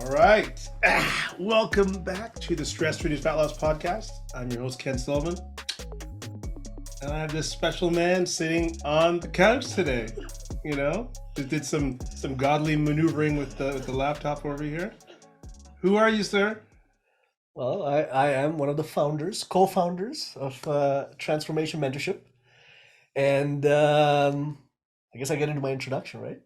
All right. Welcome back to the Stress Reduced Fat Loss Podcast. I'm your host, Ken Sullivan. And I have this special man sitting on the couch today. You know, just did some godly maneuvering with the laptop over here. Who are you, sir? Well, I am one of the co-founders of Transformation Mentorship. And I guess I get into my introduction, right?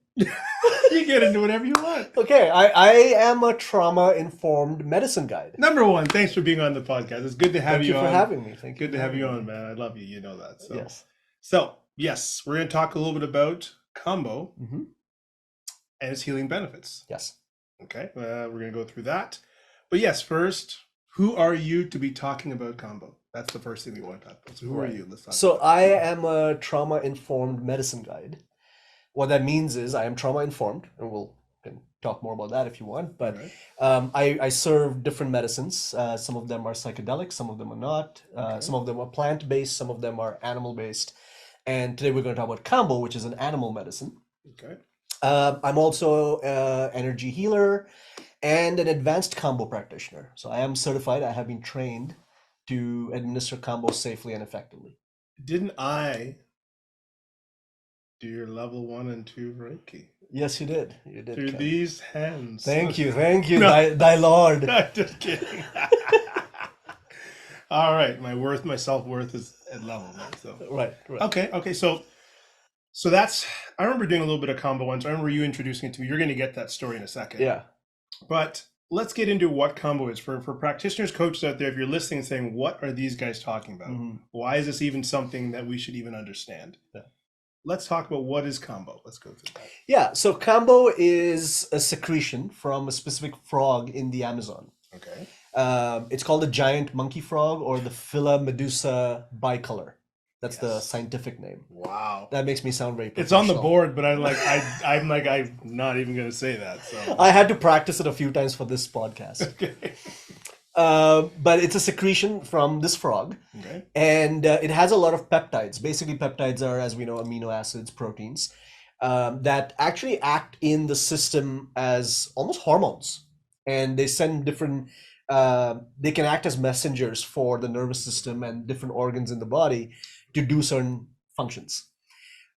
You get into whatever you want. Okay, I am a trauma-informed medicine guide. Number one, thanks for being on the podcast. It's good to have you on. Thank you for having me. Thank you. Good to have you on, man. I love you. You know that. So. Yes. So, yes, we're going to talk a little bit about Kambo Mm-hmm. and its healing benefits. Yes. Okay, we're going to go through that. But yes, first, who are you to be talking about Kambo? That's the first thing we want to talk about. So who are you? Let's talk So about I am a trauma-informed medicine guide. What that means is I am trauma-informed, and we'll can talk more about that if you want. But I serve different medicines. Some of them are psychedelic, some of them are not. Some of them are plant-based, some of them are animal-based. And today we're going to talk about Kambo, which is an animal medicine. Okay. I'm also an energy healer and an advanced Kambo practitioner. So I am certified. I have been trained to administer Kambo safely and effectively. Didn't I do your level 1 and 2 Reiki? Yes, you did. You did. Through Ken. these hands. Thank you, no. thy Lord. I'm just kidding. All right, my self-worth is at level, man. So Right. okay. So that's, I remember doing a little bit of Kambo once. I remember you introducing it to me. You're going to get that story in a second. Yeah. But let's get into what Kambo is for practitioners, coaches out there. If you're listening and saying, what are these guys talking about? Mm-hmm. Why is this even something that we should even understand? Yeah. Let's talk about what is Kambo. Let's go through that. Yeah. So Kambo is a secretion from a specific frog in the Amazon. Okay. It's called the giant monkey frog or the Phila medusa bicolor. That's the scientific name. Wow. That makes me sound very It's on the professional. board, but I'm not even going to say that. So I had to practice it a few times for this podcast. okay. But it's a secretion from this frog. Okay. And it has a lot of peptides. Basically, peptides are, as we know, amino acids, proteins, that actually act in the system as almost hormones. And they send different, they can act as messengers for the nervous system and different organs in the body to do certain functions.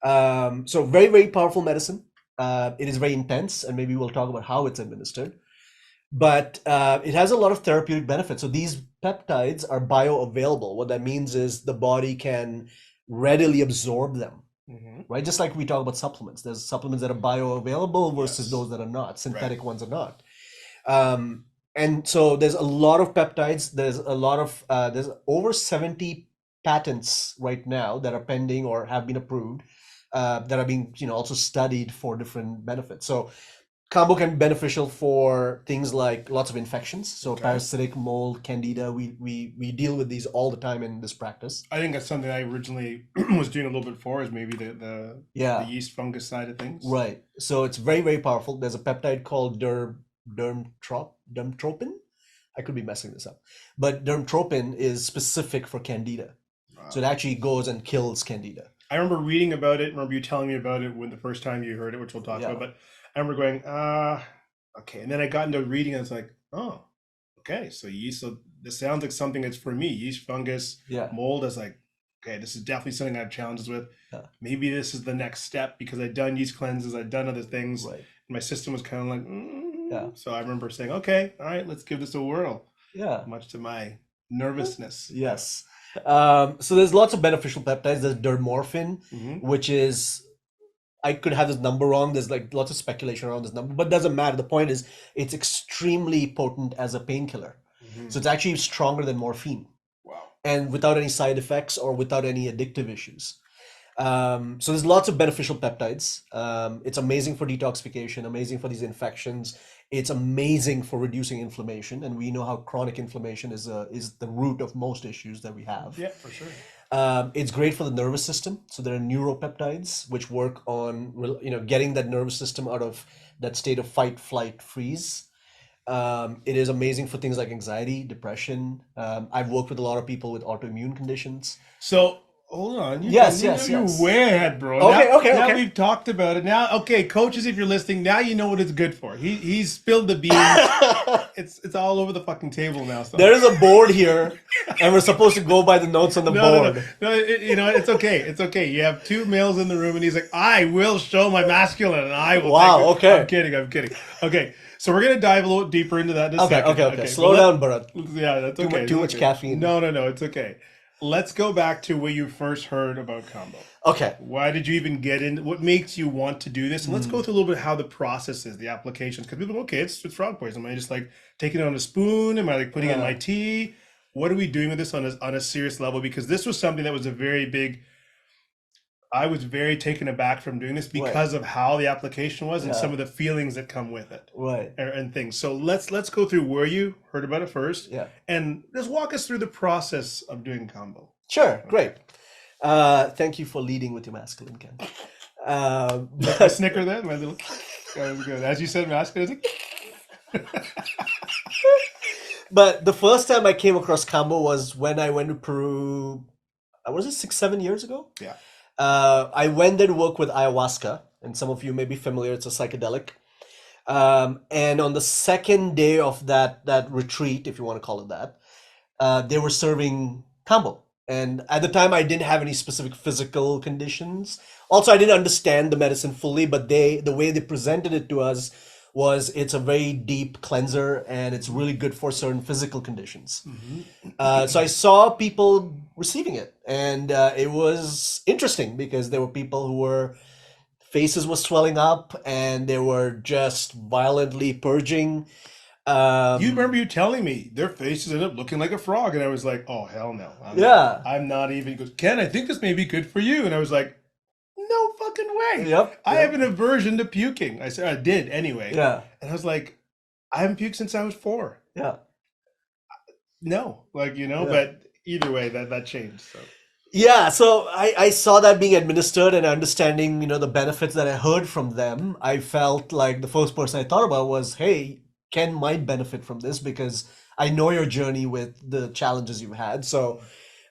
So very, very powerful medicine. It is very intense, and maybe we'll talk about how it's administered. But it has a lot of therapeutic benefits. So these peptides are bioavailable. What that means is the body can readily absorb them, right? Just like we talk about supplements. There's supplements that are bioavailable versus those that are not. Synthetic ones are not. And so there's a lot of peptides. There's a lot of, there's over 70 patents right now that are pending or have been approved that are being, also studied for different benefits. So Kambo can be beneficial for things like lots of infections. So parasitic, mold, candida, we deal with these all the time in this practice. I think that's something I originally was doing a little bit for, is maybe the yeast fungus side of things. Right. So it's very, very powerful. There's a peptide called dermtropin. I could be messing this up. But dermtropin is specific for candida. Wow. So it actually goes and kills candida. I remember reading about it. I remember you telling me about it when the first time you heard it, which we'll talk about. But I remember going, okay. And then I got into reading and I was like, oh, okay. So yeast, so this sounds like something that's for me. Yeast, fungus, mold. I was like, okay, this is definitely something I have challenges with. Yeah. Maybe this is the next step, because I'd done yeast cleanses, I'd done other things. Right. And my system was kind of like, So I remember saying, okay, all right, let's give this a whirl. Yeah. Much to my nervousness. Yes. So there's lots of beneficial peptides. There's dermorphin, which is, I could have this number wrong. There's like lots of speculation around this number, but it doesn't matter. The point is it's extremely potent as a painkiller. So it's actually stronger than morphine. Wow. And without any side effects or without any addictive issues. So there's lots of beneficial peptides. It's amazing for detoxification, amazing for these infections. It's amazing for reducing inflammation. And we know how chronic inflammation is the root of most issues that we have. Yeah, for sure. It's great for the nervous system. So there are neuropeptides which work on, getting that nervous system out of that state of fight, flight, freeze. It is amazing for things like anxiety, depression. I've worked with a lot of people with autoimmune conditions. So Hold on, Yes, you know yes, you're yes. way ahead, bro. Okay, okay, Now okay. we've talked about it. Now, okay, coaches, if you're listening, now you know what it's good for. He's spilled the beans. It's all over the fucking table now. So There is a board here, and we're supposed to go by the notes on the no. board. You know, it's okay. It's okay. You have two males in the room, and he's like, "I will show my masculine, and I will take Wow, it." I'm okay. kidding. I'm kidding. Okay, so we're gonna dive a little deeper into that in a Okay, second. okay, okay. Okay, but Slow down, Bharat. yeah, that's okay. Too That's much okay. caffeine. No, it's okay. Let's go back to when you first heard about Kambo. Okay. Why did you even get in? What makes you want to do this? And let's go through a little bit how the process is, the applications. Because people go, okay, it's frog poison. Am I just like taking it on a spoon? Am I like putting it in my Yeah. tea? What are we doing with this on a serious level? Because this was something that was a very big. I was very taken aback from doing this Right. because of how the application was and some Yeah. of the feelings that come with it Right. and things. So let's go through where you heard about it first, Yeah. and just walk us through the process of doing combo. Sure. Okay. Great. Thank you for leading with your masculine, Ken. My But snicker then, my little that was good. As you said, masculine. but the first time I came across Kambo was when I went to Peru. Was it 6, 7 years ago? Yeah. I went there to work with ayahuasca, and some of you may be familiar. It's a psychedelic. And on the second day of that retreat, if you want to call it that, they were serving Kambo. And at the time, I didn't have any specific physical conditions. Also, I didn't understand the medicine fully, but the way they presented it to us was it's a very deep cleanser and it's really good for certain physical conditions. So I saw people receiving it, and it was interesting because there were people who were faces were swelling up and they were just violently purging. You remember Um, you telling me their faces ended up looking like a frog, and I was like, "Oh hell no, yeah, I'm not even." He goes, "Ken, I think this may be good for you," and I was like, "No fucking way! yep, I have yep, an aversion to puking." I said I did anyway, yeah, and I was like, "I haven't puked since I was 4." yeah, No, like yeah. but either way, that changed. So Yeah, so I saw that being administered and understanding, the benefits that I heard from them. I felt like the first person I thought about was, hey, Ken might benefit from this because I know your journey with the challenges you've had. So,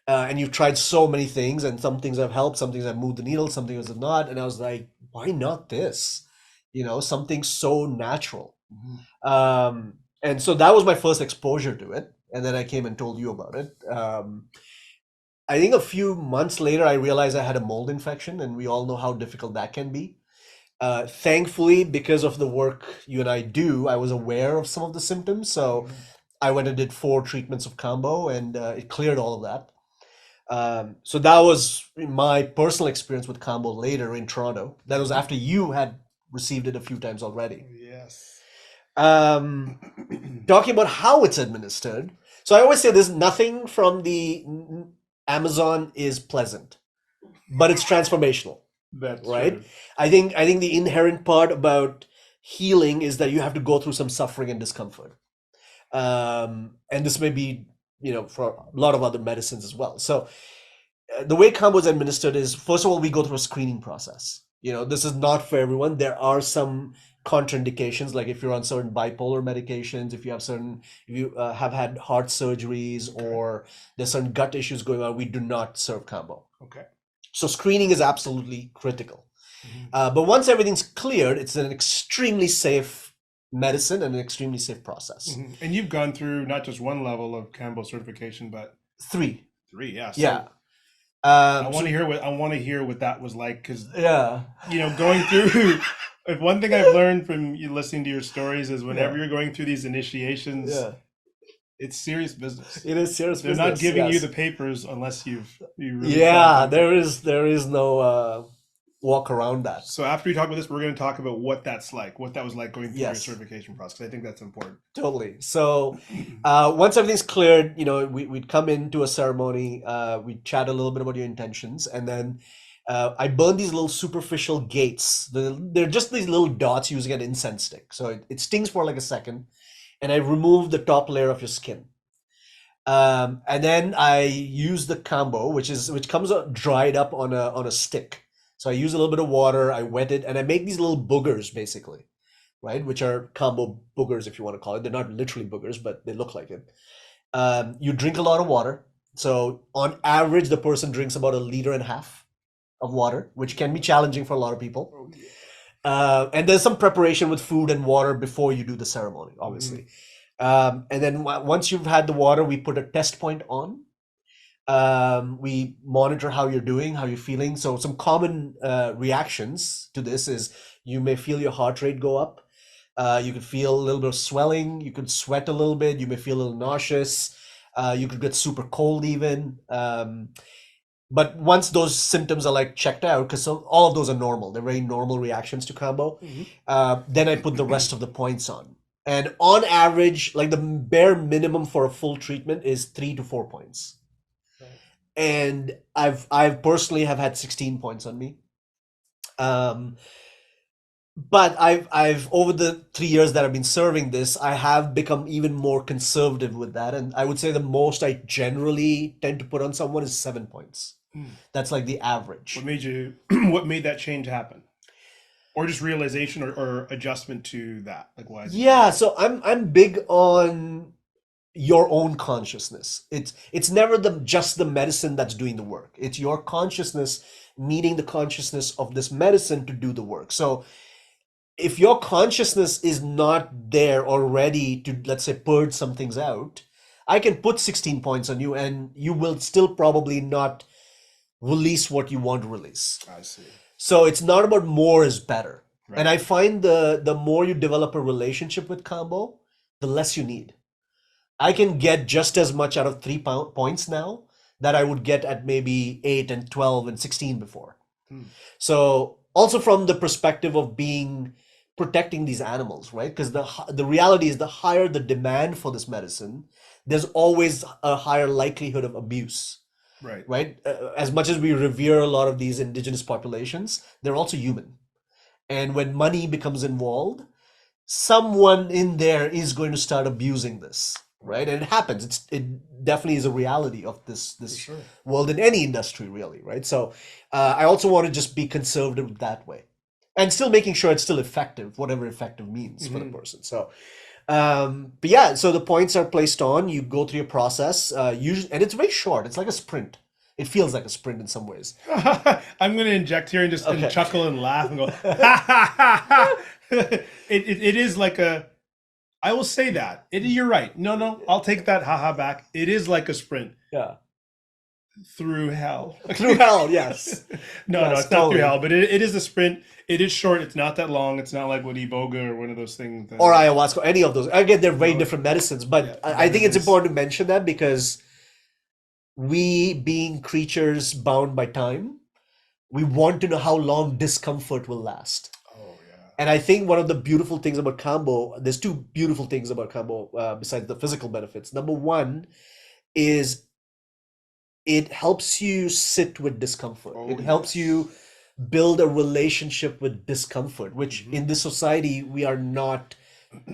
and you've tried so many things, and some things have helped, some things have moved the needle, some things have not. And I was like, why not this? Something so natural. And so that was my first exposure to it. And then I came and told you about it. I think a few months later, I realized I had a mold infection, and we all know how difficult that can be. Thankfully, because of the work you and I do, I was aware of some of the symptoms. So I went and did 4 treatments of Kambo, and it cleared all of that. So that was my personal experience with Kambo later in Toronto. That was after you had received it a few times already. yes. Um, Talking about how it's administered. So I always say there's nothing from the Amazon is pleasant, but it's transformational, That's right? true. I think the inherent part about healing is that you have to go through some suffering and discomfort. And this may be, for a lot of other medicines as well. So the way Kambo is administered is, first of all, we go through a screening process. This is not for everyone. There are some contraindications, like if you're on certain bipolar medications, if you have had heart surgeries, Okay. or there's certain gut issues going on, we do not serve Kambo. Okay. So screening is absolutely critical. But once everything's cleared, it's an extremely safe medicine and an extremely safe process. And you've gone through not just one level of Campbell certification, but 3. 3. Yeah. So Yeah. I want So to hear what that was like, because yeah. going through. If one thing I've learned from you listening to your stories is whenever Yeah. you're going through these initiations, Yeah. it's serious business. It is serious They're not business. giving you Yes. the papers unless you really Yeah, cracked into it. there is no walk around that. So after we talk about this, we're going to talk about what that's like, what that was like going through your Yes, certification process, 'cause I think that's important. totally. So once everything's cleared, we'd come into a ceremony, we'd chat a little bit about your intentions, and then I burn these little superficial gates. They're just these little dots using an incense stick. So it stings for like a second, and I remove the top layer of your skin. And then I use the Kambo, which comes out dried up on a stick. So I use a little bit of water, I wet it, and I make these little boogers basically, right? Which are Kambo boogers, if you want to call it. They're not literally boogers, but they look like it. You drink a lot of water, So on average, the person drinks about 1.5 liters of water, which can be challenging for a lot of people. Oh, yeah. And there's some preparation with food and water before you do the ceremony, obviously. And then once you've had the water, we put a test point on. We monitor how you're doing, how you're feeling. So some common reactions to this is you may feel your heart rate go up. You could feel a little bit of swelling. You could sweat a little bit. You may feel a little nauseous. You could get super cold even. But once those symptoms are like checked out, because all of those are normal, they're very normal reactions to Kambo, then I put the rest of the points on. And on average, like the bare minimum for a full treatment is 3 to 4 points. And I've personally have had 16 points on me. But I've over the 3 years that I've been serving this, I have become even more conservative with that. And I would say the most I generally tend to put on someone is 7 points. That's like the average. What made that change happen? Or just realization or adjustment to that? Like why? Yeah, so I'm big on your own consciousness. It's never just the medicine that's doing the work. It's your consciousness meeting the consciousness of this medicine to do the work. So if your consciousness is not there or ready to, let's say, purge some things out, I can put 16 points on you and you will still probably not release what you want to release. I see. So it's not about more is better. Right. And I find the more you develop a relationship with Kambo, the less you need. I can get just as much out of 3 points now that I would get at maybe 8 and 12 and 16 before. So also from the perspective of protecting these animals, right? Because the reality is the higher the demand for this medicine, there's always a higher likelihood of abuse. Right? As much as we revere a lot of these indigenous populations, they're also human. And when money becomes involved, someone in there is going to start abusing this, right? And it happens. It definitely is a reality of this world in any industry, really, right? So I also want to just be conservative that way, and still making sure it's still effective, whatever effective means for the person. So, but yeah, so the points are placed on. You go through your process, usually, and it's very short. It's like a sprint. It feels like a sprint in some ways. I'm going to inject here and just and chuckle and laugh and go, ha ha ha ha. It is like I will say that. You're right. No, I'll take that haha back. It is like a sprint. Yeah. Through hell. Through hell, yes. No, yes, it's not through hell, but it is a sprint. It is short. It's not that long. It's not like what Iboga or one of those things. Or ayahuasca, any of those. Again, they're very different medicines, but I think it's important to mention that because we, being creatures bound by time, we want to know how long discomfort will last. Oh, yeah. And I think one of the beautiful things about Kambo, there's two beautiful things about Kambo besides the physical benefits. Number one is it helps you sit with discomfort. It helps you build a relationship with discomfort, which in this society we are not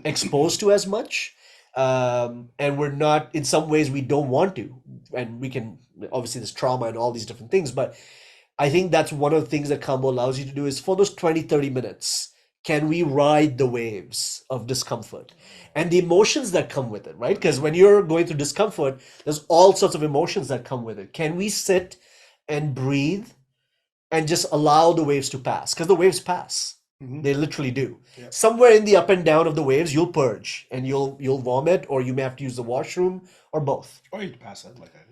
exposed to as much. And we're not, in some ways we don't want to, and we can, obviously there's trauma and all these different things, but I think that's one of the things that Kambo allows you to do is for those 20-30 minutes, can we ride the waves of discomfort and the emotions that come with it, right? Because when you're going through discomfort, there's all sorts of emotions that come with it. Can we sit and breathe and just allow the waves to pass? Because the waves pass. They literally do. Yeah. Somewhere in the up and down of the waves, you'll purge and you'll vomit, or you may have to use the washroom, or both. Or you pass out like that.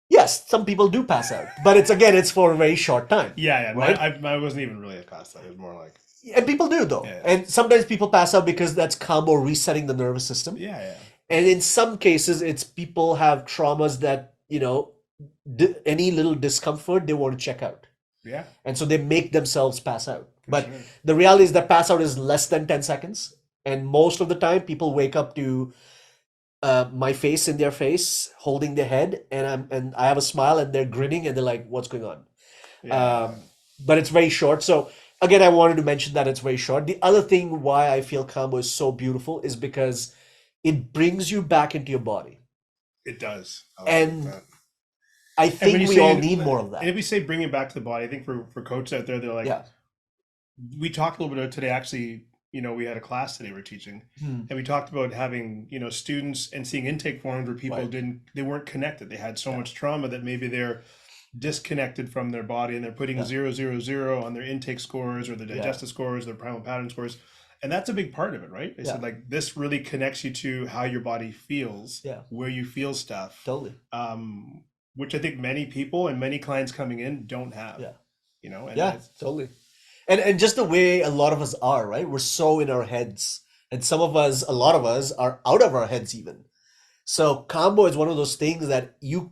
Yes, some people do pass out, but it's for a very short time. Yeah. Right? I wasn't even really a pass out. It was more like. And people do though, and sometimes people pass out because that's Kambo resetting the nervous system. Yeah. And in some cases, it's people have traumas that any little discomfort they want to check out. Yeah. And so they make themselves pass out. But the reality is that pass out is less than 10 seconds. And most of the time people wake up to my face in their face, holding their head, and I have a smile and they're grinning and they're like, what's going on? Yeah. But it's very short. So again, I wanted to mention that it's very short. The other thing why I feel Kambo is so beautiful is because it brings you back into your body. It does. I think we all need more of that. And if we say bring it back to the body, I think for coaches out there, they're like, we talked a little bit about today, actually, we had a class today we're teaching, Hmm. and we talked about having, students and seeing intake forms where people Right. they weren't connected. They had so Yeah. much trauma that maybe they're disconnected from their body, and they're putting Yeah. 000 on their intake scores or their Yeah. digestive scores, their primal pattern scores. And that's a big part of it, right? They Yeah. said like this really connects you to how your body feels, Yeah. where you feel stuff, Totally. which I think many people and many clients coming in don't have, Yeah. and Yeah. Totally. And just the way a lot of us are, right? We're so in our heads, and some of us, a lot of us, are out of our heads even. So Kambo is one of those things that you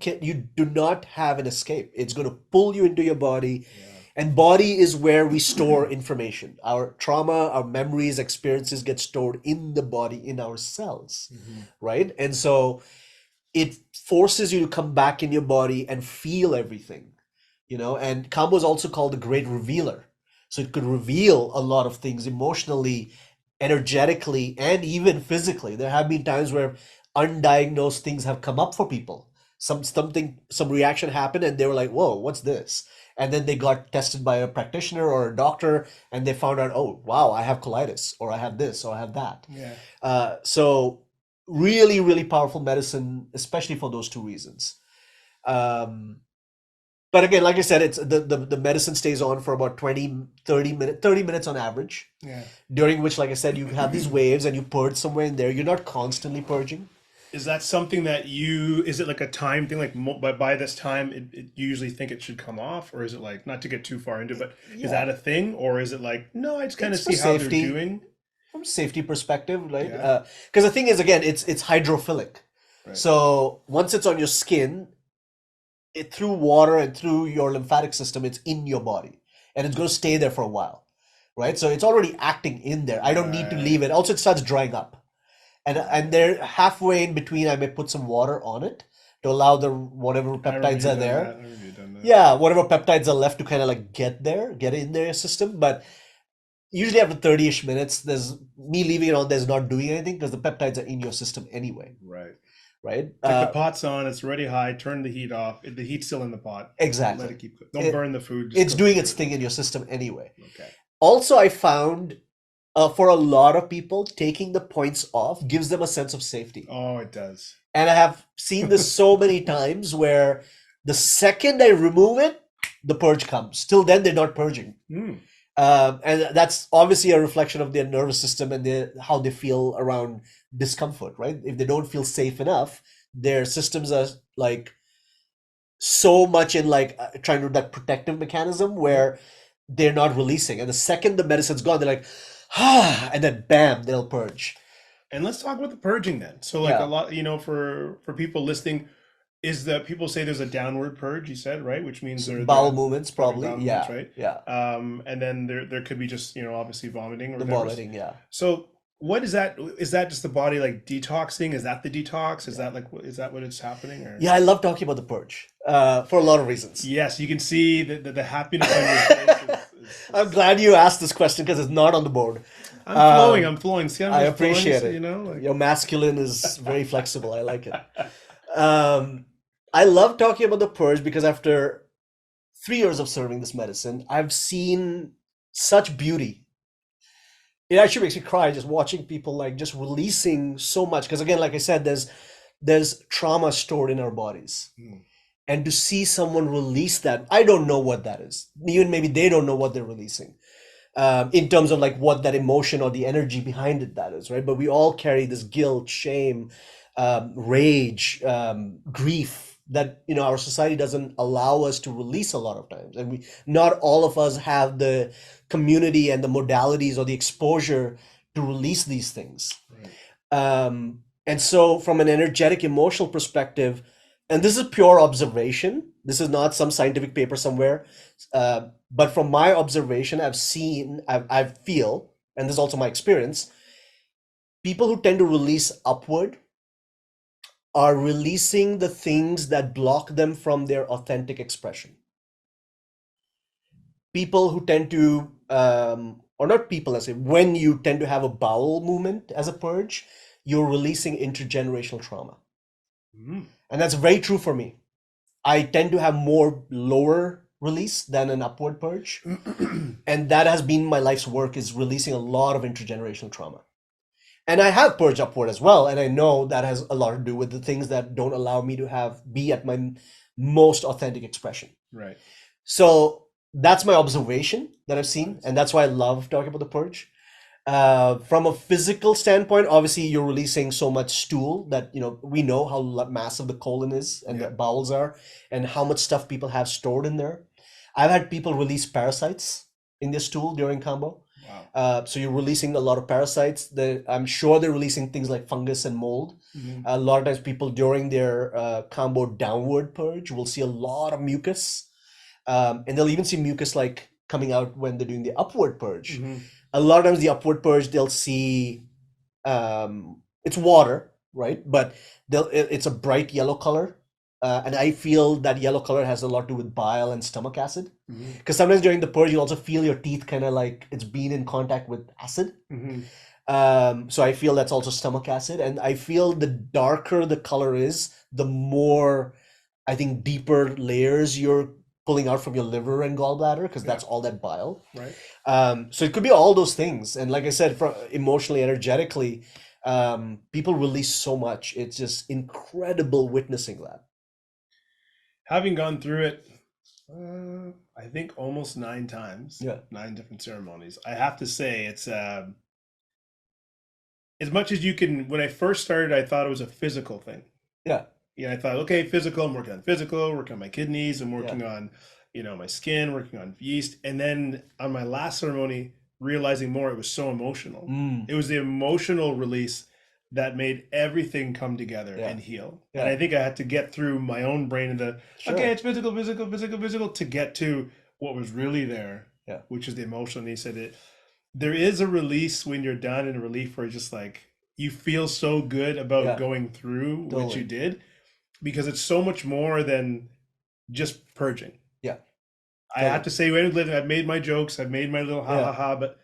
do not have an escape. It's going to pull you into your body, and body is where we store information. Our trauma, our memories, experiences get stored in the body, in our cells, right? And so it forces you to come back in your body and feel everything, and Kambo is also called the great revealer. So it could reveal a lot of things emotionally, energetically, and even physically. There have been times where undiagnosed things have come up for people. Some reaction happened, and they were like, "Whoa, what's this?" And then they got tested by a practitioner or a doctor, and they found out, "Oh, wow, I have colitis, or I have this, or I have that." Yeah. So really, really powerful medicine, especially for those two reasons. But again, like I said, it's the medicine stays on for about 30 minutes on average, Yeah. during which, like I said, you have these waves and you purge somewhere in there. You're not constantly purging. Is that something that is it like a time thing? Like, by this time, you usually think it should come off, or is it like, not to get too far into, but is that a thing, or is it like, no, I just kind of It's for see how they're safety, doing? from safety perspective, right? Yeah. Because the thing is, again, it's hydrophilic. Right. So once it's on your skin, it through water and through your lymphatic system, it's in your body, and it's going to stay there for a while, right? So it's already acting in there. I don't need to leave it. Also, it starts drying up, and they're halfway in between. I may put some water on it to allow the whatever peptides are there. I remember you done that. Yeah, whatever peptides are left to kind of like get in their system. But usually after 30-ish minutes, there's me leaving it on. There's not doing anything because the peptides are in your system anyway. Right. Right. It's like the pot's on, it's already high, turn the heat off. The heat's still in the pot. Exactly. Let it keep, don't burn the food. It's doing its thing in your system anyway. Okay. Also, I found for a lot of people, taking the points off gives them a sense of safety. Oh, it does. And I have seen this so many times where the second I remove it, the purge comes. Till then, they're not purging. And that's obviously a reflection of their nervous system and how they feel around discomfort, right? If they don't feel safe enough, their systems are like so much in like trying to do that protective mechanism where they're not releasing. And the second the medicine's gone, they're like, and then bam, they'll purge. And let's talk about the purging then. So like a lot, for people listening, is that people say there's a downward purge, you said, right? Which means they're bowel movements, probably. bowel Yeah. movements, right? Yeah. And then there could be just, obviously vomiting or The whatever. vomiting, yeah. So what is that? Is that just the body like detoxing? Is that the detox? Is that is that what it's happening? Or? Yeah, I love talking about the purge for a lot of reasons. Yes, you can see the happiness on your face. I'm glad you asked this question because it's not on the board. I'm flowing. See, I appreciate flowing, it. Your masculine is very flexible. I like it. I love talking about the purge because after 3 years of serving this medicine, I've seen such beauty. It actually makes me cry just watching people like just releasing so much. Because again, like I said, there's trauma stored in our bodies. And to see someone release that, I don't know what that is. Even maybe they don't know what they're releasing. In terms of like what that emotion or the energy behind it that is, right? But we all carry this guilt, shame, rage, grief that our society doesn't allow us to release a lot of times, and not all of us have the community and the modalities or the exposure to release these things. Right. And so, from an energetic, emotional perspective, and this is pure observation. This is not some scientific paper somewhere. But from my observation, I feel, and this is also my experience, people who tend to release upward are releasing the things that block them from their authentic expression. People who tend to, or not people, let's say, when you tend to have a bowel movement as a purge, you're releasing intergenerational trauma. And that's very true for me. I tend to have more lower release than an upward purge. And that has been my life's work, is releasing a lot of intergenerational trauma. And I have purged upward as well, and I know that has a lot to do with the things that don't allow me to be at my most authentic expression. Right. So that's my observation that I've seen, and that's why I love talking about the purge. From a physical standpoint, obviously you're releasing so much stool that, we know how massive the colon is and the bowels are, and how much stuff people have stored in there. I've had people release parasites in their stool during Kambo. Wow. So you're releasing a lot of parasites. I'm sure they're releasing things like fungus and mold. A lot of times people during their Kambo downward purge will see a lot of mucus. And they'll even see mucus like coming out when they're doing the upward purge. A lot of times the upward purge, they'll see it's water, right? But it's a bright yellow color. And I feel that yellow color has a lot to do with bile and stomach acid. Because sometimes during the purge, you also feel your teeth kind of like it's been in contact with acid. So I feel that's also stomach acid. And I feel the darker the color is, the more, I think, deeper layers you're pulling out from your liver and gallbladder, because that's all that bile. Right. So it could be all those things. And like I said, emotionally, energetically, people release so much. It's just incredible witnessing that. Having gone through it, I think almost 9 times, 9 different ceremonies, I have to say it's as much as you can. When I first started, I thought it was a physical thing. I thought, okay, physical, I'm working on physical, working on my kidneys, I'm working on, my skin, working on yeast. And then on my last ceremony, realizing more, it was so emotional. It was the emotional release that made everything come together and heal. And I think I had to get through my own brain into, okay, it's physical, to get to what was really there, which is the emotional. And he said there is a release when you're done, and a relief where it's just like, you feel so good about going through what you did, because it's so much more than just purging. I have to say, I've made my jokes, I've made my little ha, but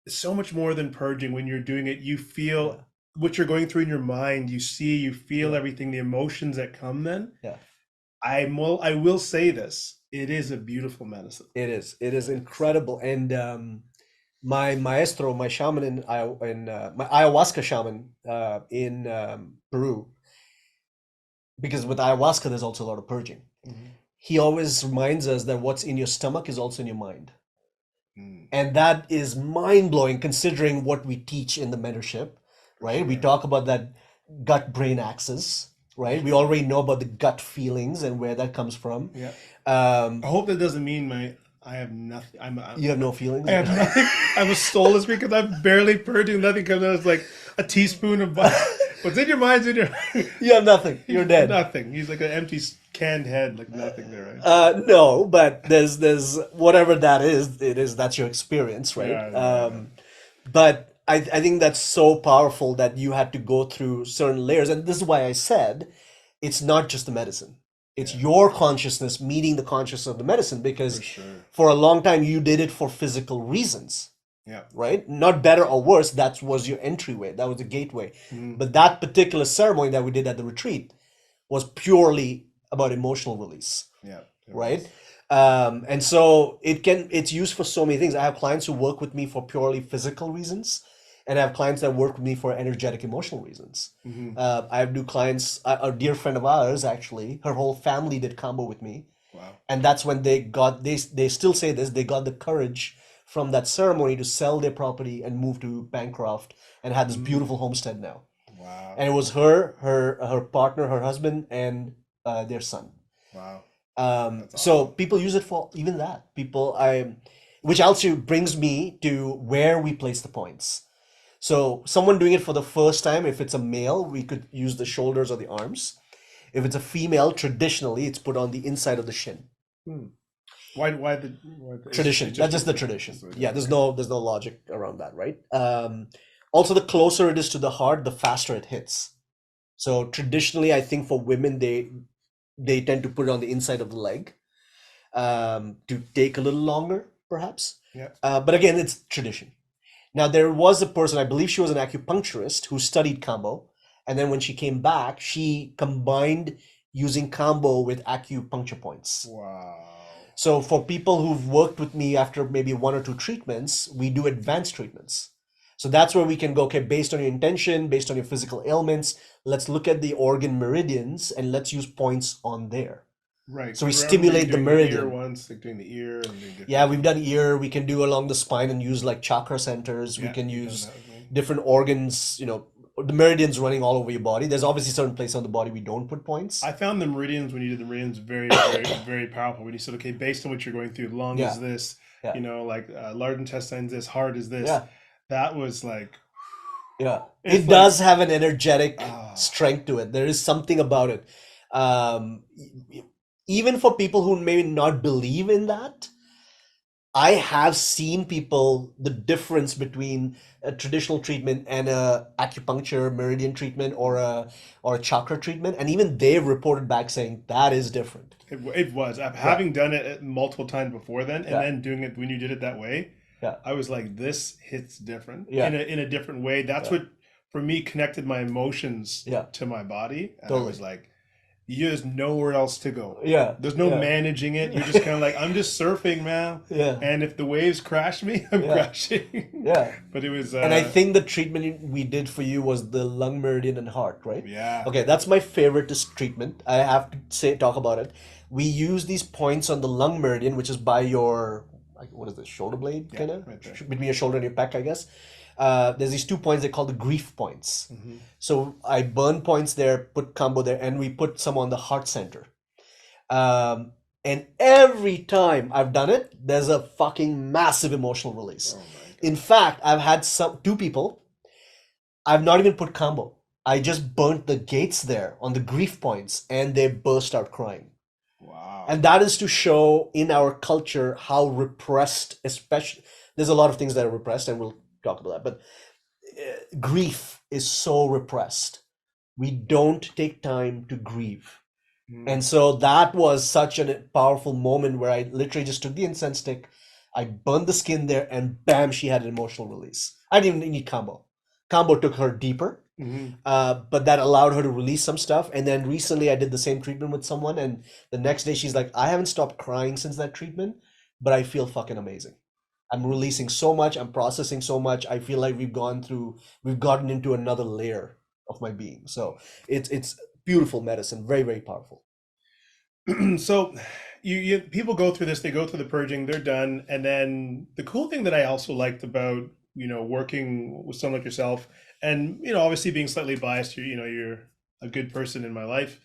it's so much more than purging. When you're doing it, you feel what you're going through in your mind, you feel everything, the emotions that come then. I will say this, it is a beautiful medicine. It is incredible. And my maestro, my shaman my ayahuasca shaman in Peru, because with ayahuasca there's also a lot of purging. He always reminds us that what's in your stomach is also in your mind. And that is mind-blowing, considering what we teach in the mentorship, right? We talk about that gut-brain axis, right? We already know about the gut feelings and where that comes from. I hope that doesn't mean I have nothing. You have no feelings? I have nothing. I'm a soulless because I'm barely purging. Nothing comes out. It's like a teaspoon of what's in your mind's in your. You have nothing. You're dead. Nothing. He's like an empty canned head, like nothing there. Right? No, but there's whatever that is. That's your experience, right? But I think that's so powerful that you had to go through certain layers, and this is why I said it's not just the medicine. It's your consciousness meeting the consciousness of the medicine, because for a long time you did it for physical reasons. Right? Not better or worse, that was your entryway. That was the gateway. But that particular ceremony that we did at the retreat was purely about emotional release. Right? And so it's used for so many things. I have clients who work with me for purely physical reasons, and I have clients that work with me for energetic, emotional reasons. I have new clients, a dear friend of ours, actually, her whole family did Kambo with me. And that's when they still say this, they got the courage from that ceremony to sell their property and move to Bancroft and had this beautiful homestead now. And it was her partner, her husband, and their son. So people use it for even that. Which also brings me to where we place the points. So someone doing it for the first time, if it's a male, we could use the shoulders or the arms. If it's a female, traditionally, it's put on the inside of the shin. Why the tradition? That's just the tradition. There's no logic around that, right? Also, the closer it is to the heart, the faster it hits. So traditionally, I think for women, they tend to put it on the inside of the leg to take a little longer, perhaps. But again, it's tradition. Now, there was a person, I believe she was an acupuncturist, who studied Kambo. And then when she came back, she combined using Kambo with acupuncture points. So for people who've worked with me after maybe 1 or 2 treatments, we do advanced treatments. So that's where we can go, okay, based on your intention, based on your physical ailments, let's look at the organ meridians and let's use points on there. Right. So we 'Cause I remember you stimulate the doing the ear meridian. once, like doing the ear and doing Yeah, different. we've done ear, we can do along the spine and use like chakra centers. We Yeah, can you've done use that with me. different organs, the meridians running all over your body. There's obviously certain places on the body we don't put points. I found the meridians when you did the meridians very, very, very powerful. When you said, okay, based on what you're going through, lung is Yeah, this, yeah, like large intestine is this, heart is this. yeah, That was like, yeah. it's It like, does have an energetic ah, strength to it. There is something about it. Even for people who maybe not believe in that, I have seen people, the difference between a traditional treatment and a acupuncture meridian treatment or a chakra treatment, and even they've reported back saying that is different. it was. Yeah, Having done it multiple times before then, and yeah, then doing it when you did it that way, yeah, I was like, this hits different yeah, in a different way. That's yeah, what for me connected my emotions yeah, to my body, and I was totally. like, there's nowhere else to go. Yeah, There's no yeah, managing it. You're just kind of like, I'm just surfing, man. yeah, And if the waves crash me, I'm yeah, crashing. yeah. But it was, And I think the treatment we did for you was the lung meridian and heart, right? yeah, Okay, that's my favorite treatment. I have to talk about it. We use these points on the lung meridian, which is by your, like, what is this, shoulder blade, yeah, kind of right there. between your shoulder and your pec, I guess. There's these 2 points they call the grief points. Hmm. So I burn points there, put Kambo there, and we put some on the heart center. Um, and every time I've done it, there's a fucking massive emotional release. Oh my In God. fact, I've had 2 people. I've not even put Kambo. I just burnt the gates there on the grief points, and they burst out crying. Wow. And that is to show in our culture how repressed, especially, there's a lot of things that are repressed, and we'll talk about that, but grief is so repressed. We don't take time to grieve. And Mm. so that was such a powerful moment where I literally just took the incense stick, I burned the skin there, and bam, she had an emotional release. I didn't even need Kambo. Kambo took her deeper, Hmm. but that allowed her to release some stuff. And then recently I did the same treatment with someone, and the next day she's like, I haven't stopped crying since that treatment, but I feel fucking amazing. I'm releasing so much, I'm processing so much. I feel like we've gotten into another layer of my being. So it's beautiful medicine, very, very powerful. So people go through this, they go through the purging, they're done. And then the cool thing that I also liked about, working with someone like yourself and, obviously being slightly biased, you're a good person in my life.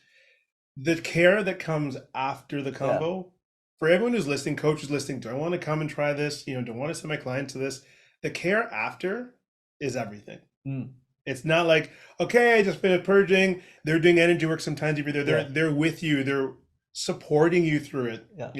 The care that comes after the Yeah, combo, for everyone who's listening, coaches listening, do I want to come and try this? Do I want to send my client to this? The care after is everything. mm, It's not like, okay, I just finished purging. They're doing energy work sometimes if you're there. They're yeah, they're with you. They're supporting you through it. yeah,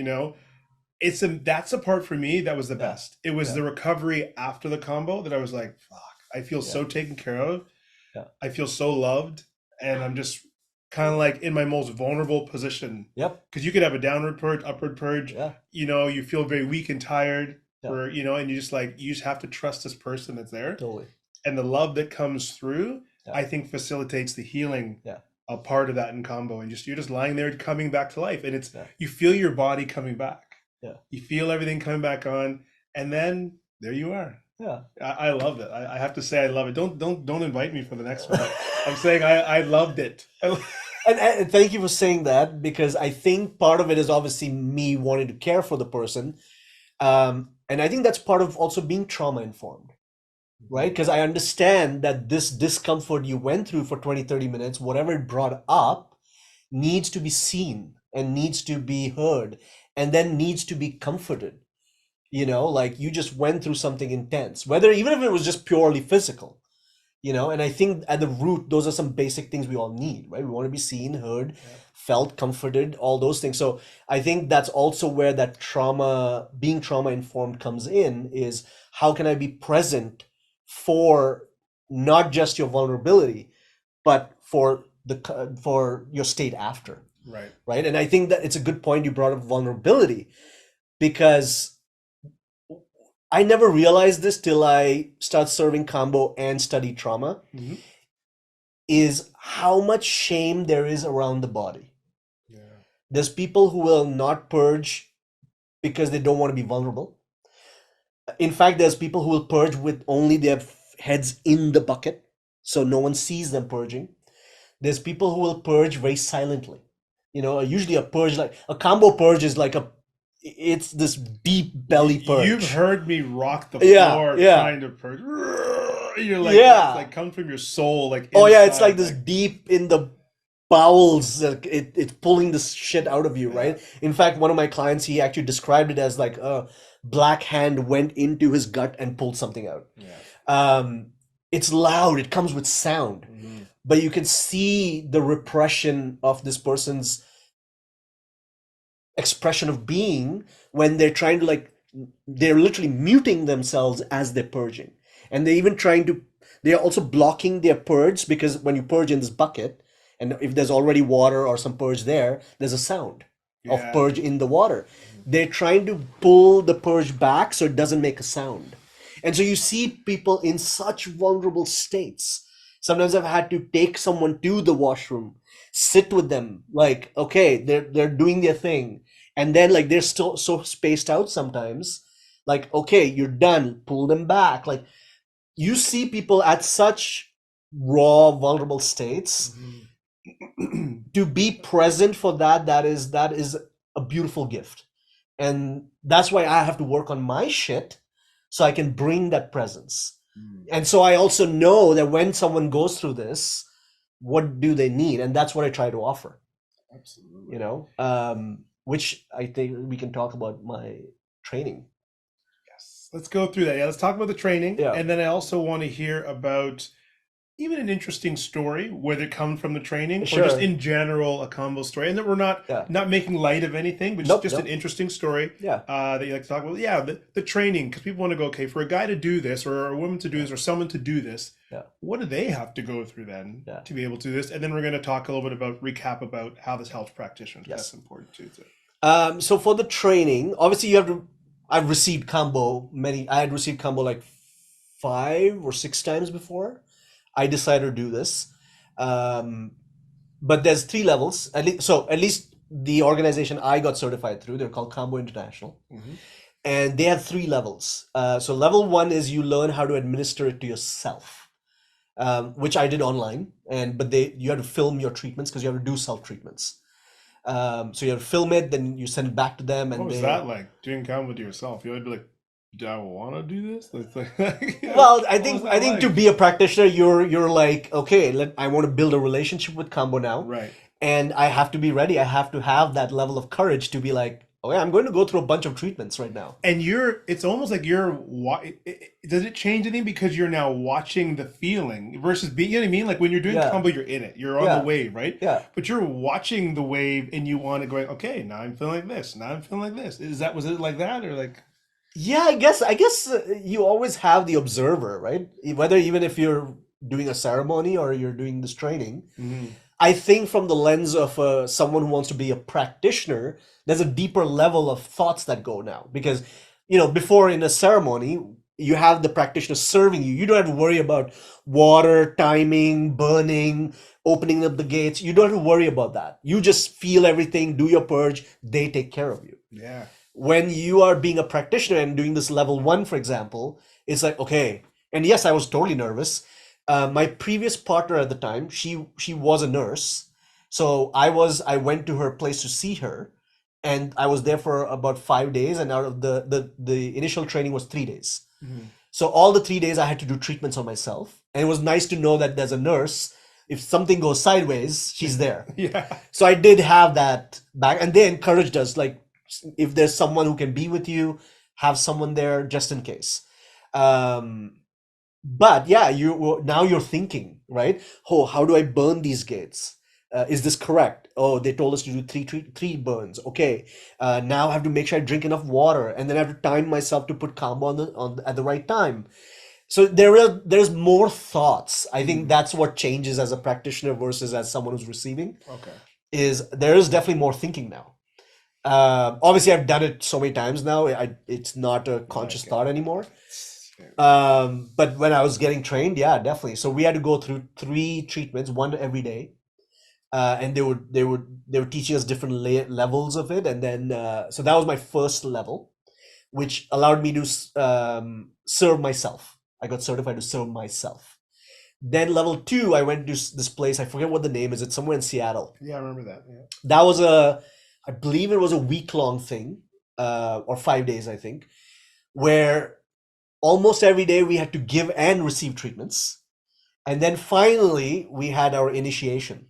That's the part for me that was the yeah, best. It was yeah, the recovery after the combo that I was like, fuck, I feel yeah, so taken care of. yeah, I feel so loved. And I'm just kind of like in my most vulnerable position. yep, Because you could have a downward purge, upward purge, yeah, you feel very weak and tired yeah, and you just have to trust this person that's there, totally. and the love that comes through, Yeah, I think facilitates the healing, yeah, a part of that in combo. And you're just lying there coming back to life, and yeah, you feel your body coming back, yeah, you feel everything coming back on, and then there you are. yeah. I love it. I have to say I love it. Don't invite me for the next one, but I'm saying I loved it. And thank you for saying that, because I think part of it is obviously me wanting to care for the person. And I think that's part of also being trauma informed, right? Because I understand that this discomfort you went through for 20, 30 minutes, whatever it brought up, needs to be seen and needs to be heard and then needs to be comforted. Like you just went through something intense, whether even if it was just purely physical. And I think at the root, those are some basic things we all need, right? We want to be seen, heard, Yeah. felt, comforted, all those things. So I think that's also where that being trauma informed comes in, is how can I be present for not just your vulnerability, but for your state after, Right. right? And I think that it's a good point you brought up vulnerability, because I never realized this till I start serving Kambo and study trauma, Hmm. is how much shame there is around the body. Yeah. There's people who will not purge because they don't want to be vulnerable. In fact, there's people who will purge with only their heads in the bucket, so no one sees them purging. There's people who will purge very silently. Usually a purge, like a Kambo purge, is like it's this deep belly purge. You've heard me rock the floor trying to purge. You're like, it's like comes from your soul, like inside, it's like this deep in the bowels. It's pulling this shit out of you, right? In fact, one of my clients, he actually described it as like a black hand went into his gut and pulled something out. It's loud. It comes with sound. But you can see the repression of this person's expression of being when they're trying to they're literally muting themselves as they're purging. And they're also blocking their purge, because when you purge in this bucket, and if there's already water or some purge there's a sound of purge in the water. They're trying to pull the purge back so it doesn't make a sound. And so you see people in such vulnerable states. Sometimes I've had to take someone to the washroom, sit with them, like, okay, they're doing their thing. And then they're still so spaced out sometimes, like, okay, you're done, pull them back. Like, you see people at such raw, vulnerable states. To be present for that is a beautiful gift. And that's why I have to work on my shit so I can bring that presence. And so I also know that when someone goes through this, what do they need? And that's what I try to offer. Absolutely. Which I think we can talk about my training. Yes. Let's go through that. Yeah, let's talk about the training. And then I also want to hear about even an interesting story, whether it comes from the training or just in general a Kambo story, and that we're not making light of anything, but just an interesting story that you like to talk about. The training, because people want to go, okay, for a guy to do this, or a woman to do this, or someone to do this, what do they have to go through then to be able to do this? And then we're going to talk a little bit about how this helps practitioners. That's important too. So for the training, obviously I've received Kambo I had received Kambo like 5 or 6 times before I decided to do this. But there's 3 levels. At least the organization I got certified through, they're called Kambo International. And they have 3 levels. So level 1 is you learn how to administer it to yourself, which I did online. But you have to film your treatments, because you have to do self-treatments. So you have to film it, then you send it back to them. And what was that like, doing Kambo to yourself? You had to be like, do I want to do this? Well, I think to be a practitioner, you're like, okay, I want to build a relationship with Kambo now, right? And I have to be ready. I have to have that level of courage to be like, okay, I'm going to go through a bunch of treatments right now. And it's almost like does it change anything because you're now watching the feeling versus being, you know what I mean? Like when you're doing Kambo, you're in it, you're on the wave, right? Yeah. But you're watching the wave and you want to go, okay, now I'm feeling like this. Now I'm feeling like this. Was it like that, or like? Yeah, I guess you always have the observer, right? Even if you're doing a ceremony or you're doing this training. I think from the lens of someone who wants to be a practitioner, there's a deeper level of thoughts that go now. Because, before in a ceremony, you have the practitioner serving you. You don't have to worry about water, timing, burning, opening up the gates. You don't have to worry about that. You just feel everything, do your purge, they take care of you. Yeah. When you are being a practitioner and doing this level 1, for example, it's like, okay. And yes, I was totally nervous. My previous partner at the time, she was a nurse. So I went to her place to see her, and I was there for about 5 days. And out of the initial training was 3 days. So all the 3 days I had to do treatments on myself. And it was nice to know that there's a nurse. If something goes sideways, she's there. So I did have that back. And they encouraged us, like, if there's someone who can be with you, have someone there just in case. But yeah, now you're thinking, right? Oh, how do I burn these gates? Is this correct? Oh, they told us to do three burns. Okay, now I have to make sure I drink enough water, and then I have to time myself to put Kambo at the right time. So there's more thoughts. I think that's what changes as a practitioner versus as someone who's receiving. Okay, there is definitely more thinking now. Obviously, I've done it so many times now. It's not a conscious thought anymore. But when I was getting trained, yeah, definitely. So we had to go through 3 treatments, 1 every day. and they were teaching us different levels of it, and then so that was my first level, which allowed me to serve myself. I got certified to serve myself. Then level 2, I went to this place. I forget what the name is. It's somewhere in Seattle. Yeah, I remember that. Yeah. That was I believe it was a week-long thing, or 5 days, I think, where almost every day we had to give and receive treatments. And then finally, we had our initiation.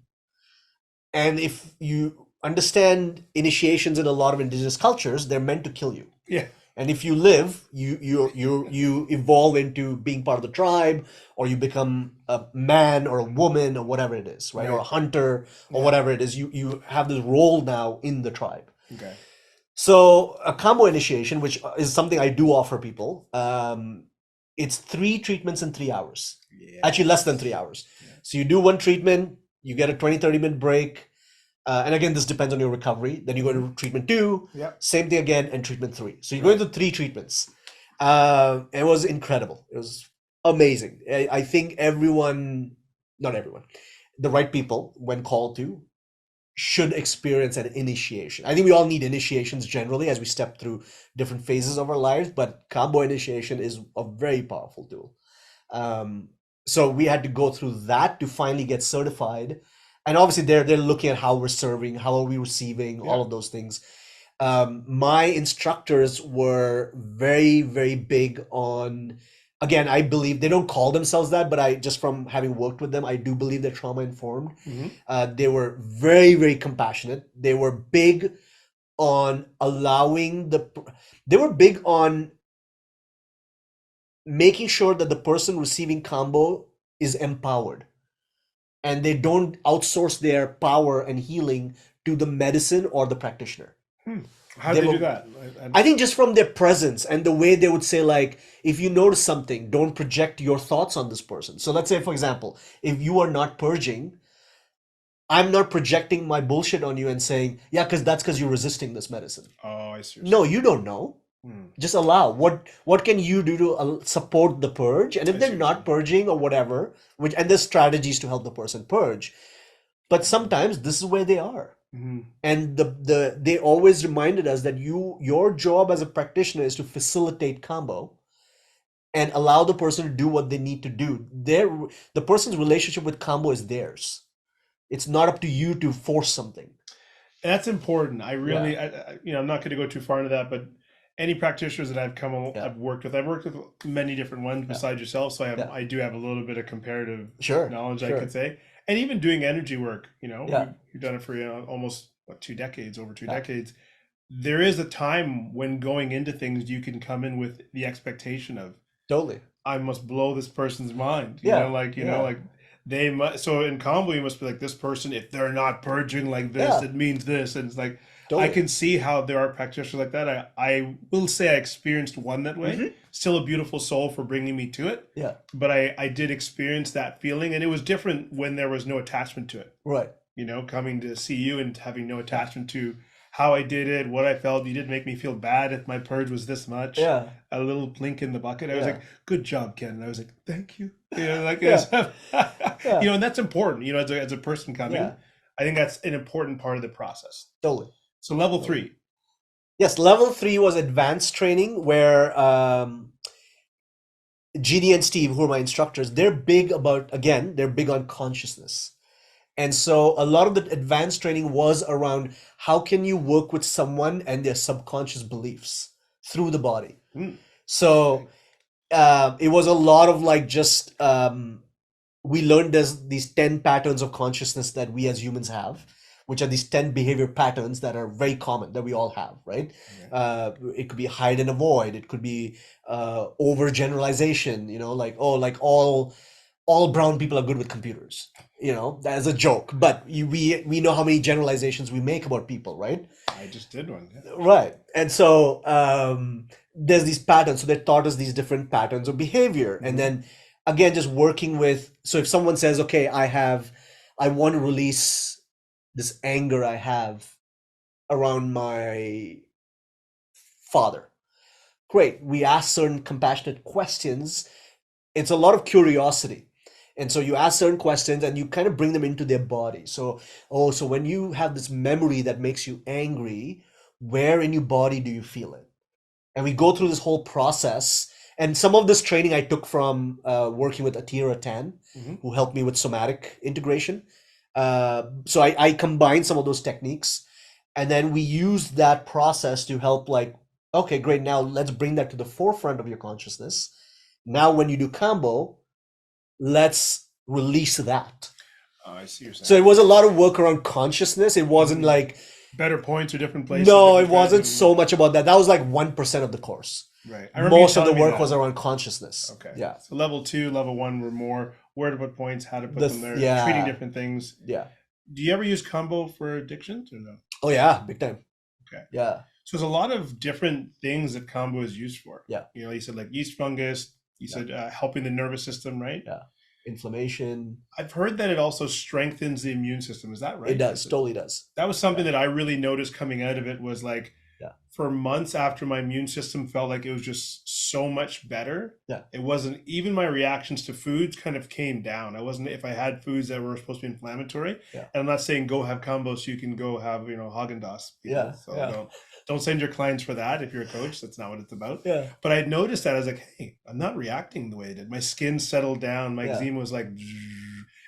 And if you understand initiations in a lot of indigenous cultures, they're meant to kill you. Yeah. And if you live, you evolve into being part of the tribe, or you become a man or a woman or whatever it is, right? Or a hunter or whatever it is. You have this role now in the tribe. Okay. So a combo initiation, which is something I do offer people, it's 3 treatments in 3 hours. Yeah. Actually, less than 3 hours. Yeah. So you do 1 treatment, you get a 20-30 minute break. And again, this depends on your recovery. Then you go to treatment 2, same thing again, and treatment 3. So you go into 3 treatments. It was incredible. It was amazing. I think not everyone, the right people, when called to, should experience an initiation. I think we all need initiations generally as we step through different phases of our lives, but combo initiation is a very powerful tool. So we had to go through that to finally get certified. And obviously they're looking at how we're serving, how are we receiving, all of those things. My instructors were very, very big on, again, I believe they don't call themselves that, but I just from having worked with them, I do believe they're trauma informed. They were very, very compassionate. They were big on they were big on making sure that the person receiving combo is empowered. And they don't outsource their power and healing to the medicine or the practitioner. How do they do that? I think just from their presence and the way they would say, like, if you notice something, don't project your thoughts on this person. So let's say, for example, if you are not purging, I'm not projecting my bullshit on you and saying, yeah, that's because you're resisting this medicine. Oh, I see. No, you don't know. Just allow. What can you do to support the purge? And if they're not purging or whatever, and there's strategies to help the person purge, but sometimes this is where they are. And they always reminded us that your job as a practitioner is to facilitate combo and allow the person to do what they need to do. The person's relationship with combo is theirs. It's not up to you to force something. That's important. I really, I'm not going to go too far into that, but any practitioners that I've worked with many different ones besides yourself. So I do have a little bit of comparative knowledge, I could say. And even doing energy work, you've done it for almost 2 decades, over 2 decades. There is a time when going into things, you can come in with the expectation of, totally, I must blow this person's mind. Like they must. So in combo, you must be like, this person, if they're not purging like this, it means this. And it's like, totally. I can see how there are practitioners like that. I will say I experienced one that way. Still a beautiful soul for bringing me to it. Yeah. But I did experience that feeling, and it was different when there was no attachment to it. Right. Coming to see you and having no attachment to how I did it, what I felt. You didn't make me feel bad if my purge was this much. Yeah. A little blink in the bucket. I was like, good job, Ken. And I was like, thank you. And that's important, as a person coming. Yeah. I think that's an important part of the process. Totally. So level 3. Yes, level 3 was advanced training where GD and Steve, who are my instructors, they're big on consciousness. And so a lot of the advanced training was around how can you work with someone and their subconscious beliefs through the body. So it was a lot of like just we learned there's these 10 patterns of consciousness that we as humans have, which are these 10 behavior patterns that are very common that we all have, right? It could be hide and avoid. It could be overgeneralization, like all brown people are good with computers, as a joke. But we know how many generalizations we make about people, right? I just did one. Yeah. Right. And so there's these patterns. So they taught us these different patterns of behavior. And then again, just working with, so if someone says, okay, I want to release this anger I have around my father. Great. We ask certain compassionate questions. It's a lot of curiosity. And so you ask certain questions and you kind of bring them into their body. So, oh, so when you have this memory that makes you angry, where in your body do you feel it? And we go through this whole process. And some of this training I took from working with Atira Tan, who helped me with somatic integration. So I combined some of those techniques, and then we used that process to help, like, okay, great, now let's bring that to the forefront of your consciousness. Now when you do Kambo, let's release that. Oh, I see what you're saying. So it was a lot of work around consciousness. It wasn't like better points or different places. No, it wasn't so much about that. That was like 1% of the course. Right. Most of the work was around consciousness. Okay. Yeah. So level 2, level 1 were more where to put points, how to put them there, yeah. treating different things. Yeah. Do you ever use Kambo for addictions or no? Oh yeah, big time. Okay. Yeah. So there's a lot of different things that Kambo is used for. Yeah. You know, you said like yeast fungus. You said helping the nervous system, right? Yeah. Inflammation. I've heard that it also strengthens the immune system. Is that right? It does. Totally does. That was something that I really noticed coming out of it was like, for months after my immune system felt like it was just so much better. Yeah. It wasn't, even my reactions to foods kind of came down. I wasn't, if I had foods that were supposed to be inflammatory, and I'm not saying go have Kambo so you can go have, you know, Haagen-Dazs. So don't send your clients for that if you're a coach. That's not what it's about. Yeah. But I noticed that I was like, hey, I'm not reacting the way it did. My skin settled down. My eczema was like,